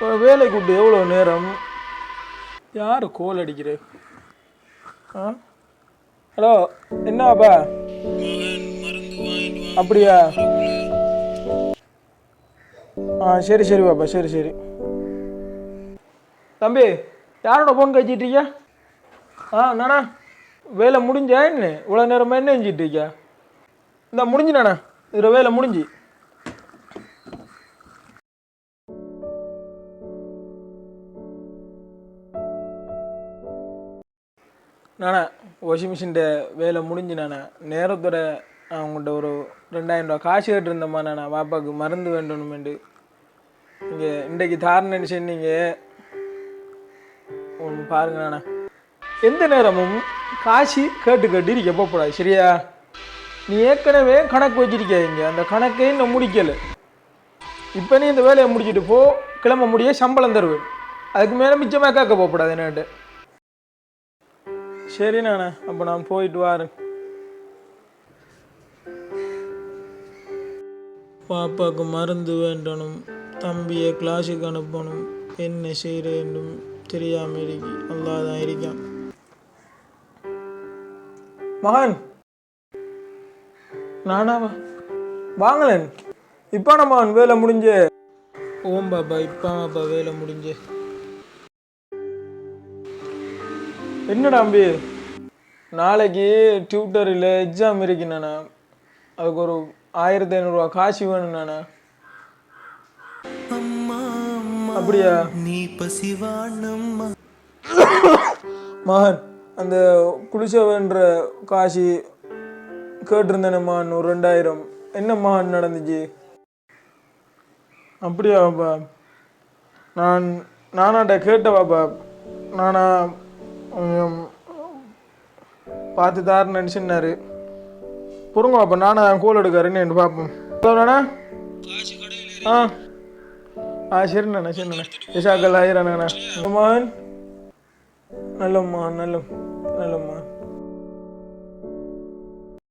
இப்போ வேலை கூட்டு எவ்வளோ நேரம்? யார் கோல் அடிக்கிற? ஆ ஹலோ, என்னப்பா? அப்படியா? சரி சரி பாப்பா, சரி சரி. தம்பி, யாரோட ஃபோன் கழிச்சிட்டு இருக்கியா? நானா வேலை முடிஞ்சா என்ன? இவ்வளோ நேரமாக என்ன செஞ்சிட்டு இருக்கியா? இந்த முடிஞ்சு நானா, இதில் வேலை முடிஞ்சு. நானா வாஷிங் மிஷின் வேலை முடிஞ்சு நானா நேரத்தோட உங்கள்கிட்ட ஒரு 2000 ரூபா காசு கேட்டுருந்தம்மா. நானா பாப்பாவுக்கு மருந்து வேண்டணுமெண்டு நீங்கள் இன்றைக்கு தாரணுன்னு சொன்னீங்க. ஒன்று பாருங்க நானா, எந்த நேரமும் காசு கேட்டு கேட்டு இருக்க போகக்கூடாது, சரியா? நீ ஏற்கனவே கணக்கு வச்சிருக்கீங்க, அந்த கணக்கையும் இன்னும் முடிக்கலை. இப்போ நீ இந்த வேலையை முடிச்சுட்டு போ, கிளம்ப முடிய சம்பளம் தருவேன். அதுக்கு மேலே மிச்சமாக கேட்க போகக்கூடாது என்னட்டு. சரி நானே, அப்போ நான் போயிட்டு வரேன். பாப்பாவுக்கு மருந்து வேண்டணும், தம்பியை கிளாஸுக்கு அனுப்பணும். என்ன செய்கிறேன்னும் தெரியாமல் இருக்கி நல்லா தான் இருக்கான். மகன் நானாவா வாங்கலேன். இப்போ மகன் வேலை முடிஞ்சு. ஓம் பாப்பா, இப்போ வேலை முடிஞ்சு. என்னடா அம்பி, நாளைக்கு டியூட்டரில் எக்ஸாம் இருக்குண்ணா. அதுக்கு ஒரு 1500 ரூபா காசு வேணும் நானா. அப்படியா? நீ பசிவானம்மா மகன், அந்த குளிச்ச வேண்ட காசு கேட்டிருந்தேனம்மா, 2000. என்ன மகன் நடந்துச்சு? அப்படியா பாப்பா? நானாட்ட கேட்ட பாப்பா. நானா பார்த்து தாருன்னு நினச்சின்னாரு. பொறுங்க பாப்பா, நானா கோல் எடுக்கிறேன்னு பார்ப்போம். நானா சரிண்ணா சரிண்ணா. எசாக்கல் ஆயிராண்ணா. மகன் நல்லம்மா நல்லம்மா.